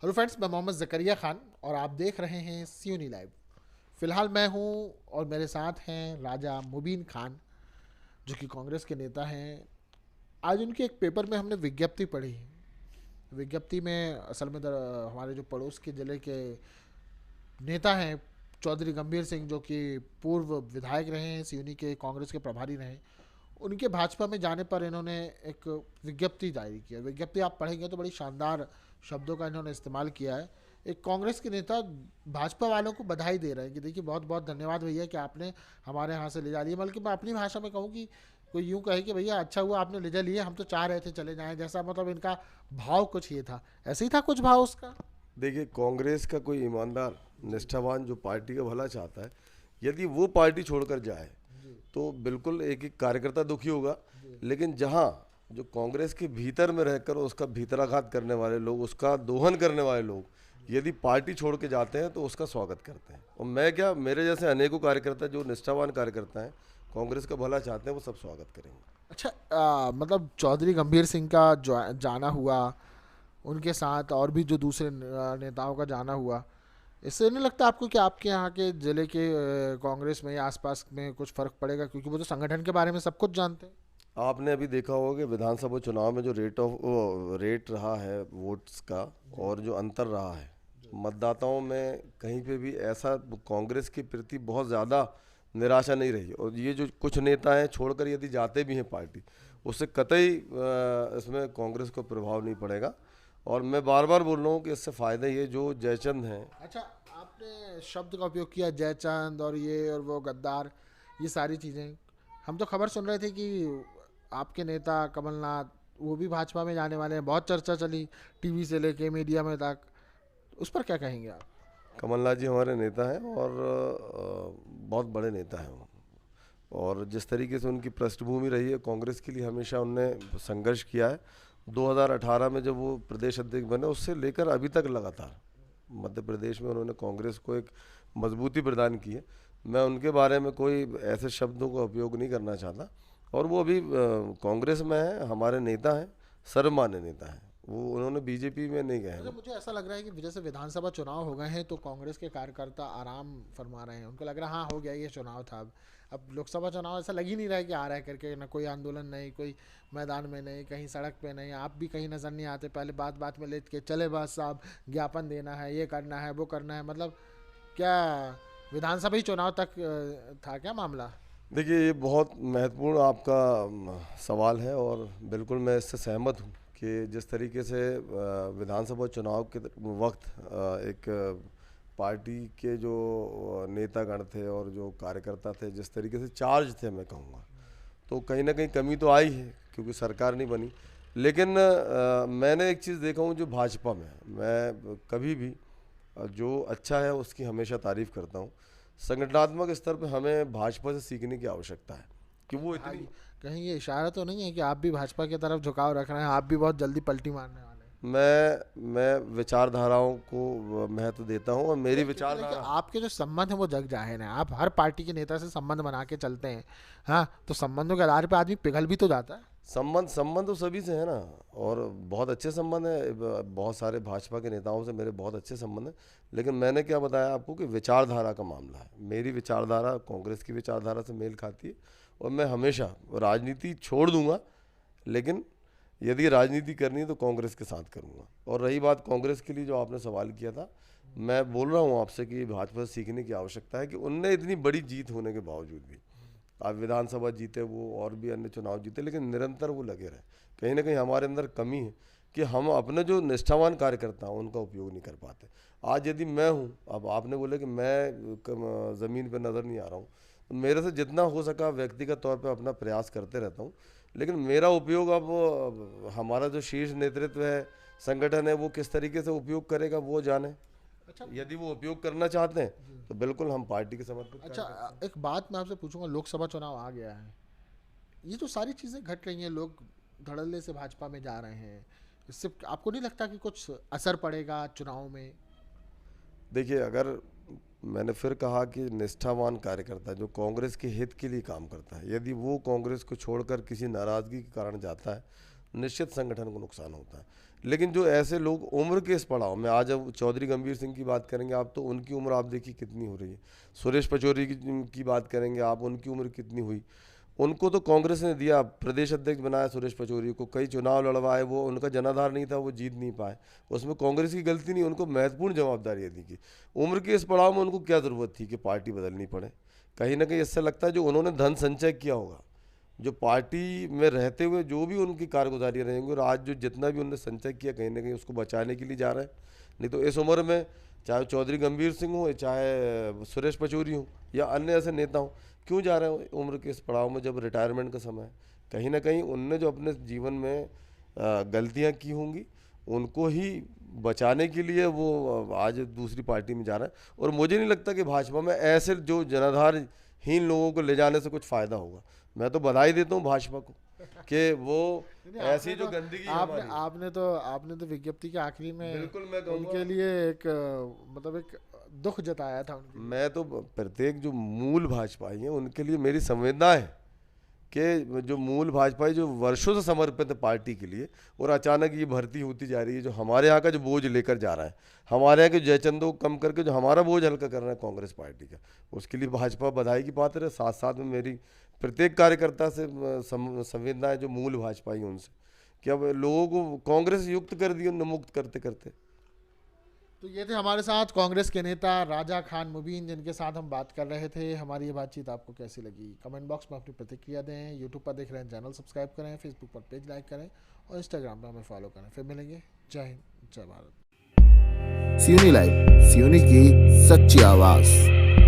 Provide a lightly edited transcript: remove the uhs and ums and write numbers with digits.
Hello friends, मैं मोहम्मद ज़करिया ख़ान और आप देख रहे हैं सियोनी लाइव। फ़िलहाल मैं हूं और मेरे साथ हैं राजा मुबीन खान, जो कि कांग्रेस के नेता हैं। आज उनके एक पेपर में हमने विज्ञप्ति पढ़ी। विज्ञप्ति में असल में हमारे जो पड़ोस के ज़िले के नेता हैं चौधरी गंभीर सिंह, जो कि पूर्व विधायक रहे हैं, सियोनी के कांग्रेस के प्रभारी रहे, उनके भाजपा में जाने पर इन्होंने एक विज्ञप्ति जारी की है। विज्ञप्ति आप पढ़ेंगे तो बड़ी शानदार शब्दों का इन्होंने इस्तेमाल किया है। एक कांग्रेस के नेता भाजपा वालों को बधाई दे रहे हैं कि देखिए, बहुत बहुत धन्यवाद भैया कि आपने हमारे यहाँ से ले जा लिए। बल्कि मैं अपनी भाषा में कहूँ कि कोई यूँ कहे कि भैया अच्छा हुआ आपने ले जा लिए, हम तो चाह रहे थे चले जाएं, जैसा मतलब इनका भाव कुछ ये था। ऐसे ही था कुछ भाव उसका। देखिए, कांग्रेस का कोई ईमानदार निष्ठावान जो पार्टी का भला चाहता है, यदि वो पार्टी छोड़कर जाए तो बिल्कुल एक एक कार्यकर्ता दुखी होगा। लेकिन जहाँ जो कांग्रेस के भीतर में रहकर उसका भीतराघात करने वाले लोग, उसका दोहन करने वाले लोग यदि पार्टी छोड़ के जाते हैं तो उसका स्वागत करते हैं। और मैं क्या, मेरे जैसे अनेकों कार्यकर्ता जो निष्ठावान कार्यकर्ता हैं, कांग्रेस का भला चाहते हैं, वो सब स्वागत करेंगे। अच्छा, मतलब चौधरी गंभीर सिंह का जाना हुआ, उनके साथ और भी जो दूसरे नेताओं का जाना हुआ, इससे नहीं लगता आपको कि आपके यहाँ के ज़िले के कांग्रेस में या आसपास में कुछ फ़र्क पड़ेगा? क्योंकि वो तो संगठन के बारे में सब कुछ जानते हैं। आपने अभी देखा होगा कि विधानसभा चुनाव में जो रेट रहा है वोट्स का, और जो अंतर रहा है मतदाताओं में, कहीं पे भी ऐसा कांग्रेस के प्रति बहुत ज़्यादा निराशा नहीं रही। और ये जो कुछ नेता हैं छोड़कर यदि जाते भी हैं पार्टी, उससे कतई इसमें कांग्रेस को प्रभाव नहीं पड़ेगा। और मैं बार बार बोल रहा हूँ कि इससे फ़ायदा ये जो जयचंद हैं। अच्छा, आपने शब्द का उपयोग किया जयचंद और ये और वो गद्दार, ये सारी चीज़ें। हम तो खबर सुन रहे थे कि आपके नेता कमलनाथ, वो भी भाजपा में जाने वाले हैं। बहुत चर्चा चली टीवी से लेके मीडिया में तक। उस पर क्या कहेंगे आप? कमलनाथ जी हमारे नेता हैं और बहुत बड़े नेता हैं वो। और जिस तरीके से उनकी पृष्ठभूमि रही है कांग्रेस के लिए, हमेशा उनने संघर्ष किया है। 2018 में जब वो प्रदेश अध्यक्ष बने, उससे लेकर अभी तक लगातार मध्य प्रदेश में उन्होंने कांग्रेस को एक मजबूती प्रदान की है। मैं उनके बारे में कोई ऐसे शब्दों का उपयोग नहीं करना चाहता। और वो अभी कांग्रेस में है, हमारे नेता हैं, सर्वमान्य नेता हैं वो। उन्होंने बीजेपी में नहीं गए अच्छा, हैं। मुझे ऐसा लग रहा है कि जैसे विधानसभा चुनाव हो गए हैं तो कांग्रेस के कार्यकर्ता आराम फरमा रहे हैं। उनको लग रहा है हाँ हो गया, ये चुनाव था। अब लोकसभा चुनाव ऐसा लग ही नहीं रहा है कि आ रहा है करके। ना कोई आंदोलन नहीं, कोई मैदान में नहीं, कहीं सड़क पे नहीं, आप भी कहीं नज़र नहीं आते। पहले बात बात में लेट के चले बस साहब, ज्ञापन देना है, ये करना है, वो करना है। मतलब क्या विधानसभा ही चुनाव तक था क्या मामला? देखिए, ये बहुत महत्वपूर्ण आपका सवाल है और बिल्कुल मैं इससे सहमत हूँ कि जिस तरीके से विधानसभा चुनाव के वक्त एक पार्टी के जो नेतागण थे और जो कार्यकर्ता थे, जिस तरीके से चार्ज थे, मैं कहूँगा, तो कहीं ना कहीं कमी तो आई है क्योंकि सरकार नहीं बनी। लेकिन मैंने एक चीज़ देखा हूँ जो भाजपा में है, मैं कभी भी जो अच्छा है उसकी हमेशा तारीफ़ करता हूँ। संगठनात्मक स्तर पे हमें भाजपा से सीखने की आवश्यकता है कि वो हाँ, इतनी। कहीं ये इशारा तो नहीं है कि आप भी भाजपा की तरफ झुकाव रख रहे हैं? आप भी बहुत जल्दी पलटी मारने वाले हैं? मैं विचारधाराओं को महत्व देता हूँ और मेरी अरे क्योंकि देखिए, विचारधारा। आपके जो संबंध है वो जग जाहिर है। आप हर पार्टी के नेता से संबंध बना के चलते हैं। हाँ, तो संबंधों के आधार पे आदमी पिघल भी तो जाता है। संबंध संबंध तो सभी से है ना। और बहुत अच्छे संबंध है, बहुत सारे भाजपा के नेताओं से मेरे बहुत अच्छे संबंध हैं। लेकिन मैंने क्या बताया आपको कि विचारधारा का मामला है। मेरी विचारधारा कांग्रेस की विचारधारा से मेल खाती है और मैं हमेशा राजनीति छोड़ दूंगा, लेकिन यदि राजनीति करनी है तो कांग्रेस के साथ करूंगा। और रही बात कांग्रेस के लिए जो आपने सवाल किया था, मैं बोल रहा हूँ आपसे कि भाजपा से सीखने की आवश्यकता है कि उनने इतनी बड़ी जीत होने के बावजूद भी, आप विधानसभा जीते वो और भी अन्य चुनाव जीते, लेकिन निरंतर वो लगे रहे। कहीं ना कहीं हमारे अंदर कमी है कि हम अपने जो निष्ठावान कार्यकर्ता हैं उनका उपयोग नहीं कर पाते। आज यदि मैं हूँ, अब आपने बोला कि मैं ज़मीन पर नज़र नहीं आ रहा हूँ, तो मेरे से जितना हो सका व्यक्तिगत तौर पे अपना प्रयास करते रहता हूँ। लेकिन मेरा उपयोग अब हमारा जो शीर्ष नेतृत्व है, संगठन है, वो किस तरीके से उपयोग करेगा वो जाने। अच्छा। यदि वो उपयोग करना चाहते हैं तो बिल्कुल हम पार्टी के समर्पित अच्छा, कार्यकर्ता हैं। एक बात मैं आपसे पूछूंगा। लोकसभा चुनाव आ गया है, ये जो सारी चीज़ें घट रही हैं, लोग धड़ल्ले से भाजपा में जा रहे हैं, इससे आपको नहीं लगता कि कुछ असर पड़ेगा चुनाव में? देखिए, अगर मैंने फिर कहा कि निष्ठावान कार्यकर्ता जो कांग्रेस के हित के लिए काम करता है, यदि वो कांग्रेस को छोड़कर किसी नाराज़गी के कारण जाता है, निश्चित संगठन को नुकसान होता है। लेकिन जो ऐसे लोग उम्र के इस पड़ाव में, आज अब चौधरी गंभीर सिंह की बात करेंगे आप तो उनकी उम्र आप देखिए कितनी हो रही है, सुरेश पचौरी की बात करेंगे आप, उनकी उम्र कितनी हुई। उनको तो कांग्रेस ने दिया, प्रदेश अध्यक्ष बनाया सुरेश पचौरी को, कई चुनाव लड़वाए, वो उनका जनाधार नहीं था, वो जीत नहीं पाए, उसमें कांग्रेस की गलती नहीं, उनको महत्वपूर्ण जवाबदारियाँ दी गई। उम्र के इस पड़ाव में उनको क्या ज़रूरत थी कि पार्टी बदलनी पड़े? कहीं ना कहीं इससे लगता है जो उन्होंने धन संचय किया होगा, जो पार्टी में रहते हुए जो भी उनकी कारगुजारी रहेंगी, और आज जो जितना भी उन्होंने संचय किया कहीं ना कहीं उसको बचाने के लिए जा रहे हैं। नहीं तो इस उम्र में चाहे चौधरी गंभीर सिंह हो, चाहे सुरेश पचौरी हो, या अन्य ऐसे नेता हो, क्यों जा रहे हैं उम्र के इस पड़ाव में जब रिटायरमेंट का समय है? कहीं ना कहीं उनने जो अपने जीवन में गलतियां की होंगी उनको ही बचाने के लिए वो आज दूसरी पार्टी में जा रहा है। और मुझे नहीं लगता कि भाजपा में ऐसे जो जनाधारहीन लोगों को ले जाने से कुछ फ़ायदा होगा। मैं तो बधाई देता हूँ भाजपा को कि वो ऐसी जो गंदगी आपने तो विज्ञप्ति के आखिरी में बिल्कुल मैं उनके लिए एक मतलब एक दुख जताया था उनके लिए। मैं तो प्रत्येक जो मूल भाजपाई हैं उनके लिए मेरी संवेदना है कि जो मूल भाजपाई जो वर्षों से समर्पित है पार्टी के लिए, और अचानक ये भर्ती होती जा रही है, जो हमारे यहाँ का जो बोझ लेकर जा रहा है, हमारे यहाँ के जयचंदों को कम करके जो हमारा बोझ हल्का कर रहा है कांग्रेस पार्टी का, उसके लिए भाजपा बधाई की पात्र है। साथ साथ में मेरी प्रत्येक कार्यकर्ता से संवेदना है जो मूल भाजपाई हैं उनसे, कि अब लोगों को कांग्रेस युक्त कर दी उन्हें मुक्त करते करते। तो ये थे हमारे साथ कांग्रेस के नेता राजा खान मुबीन, जिनके साथ हम बात कर रहे थे। हमारी ये बातचीत आपको कैसी लगी कमेंट बॉक्स में अपनी प्रतिक्रिया दें। यूट्यूब पर देख रहे हैं चैनल सब्सक्राइब करें, फेसबुक पर पेज लाइक करें और इंस्टाग्राम पर हमें फॉलो करें। फिर मिलेंगे। जय हिंद, जय भारत। सियोनी लाइव, सियोनी की सच्ची आवाज़।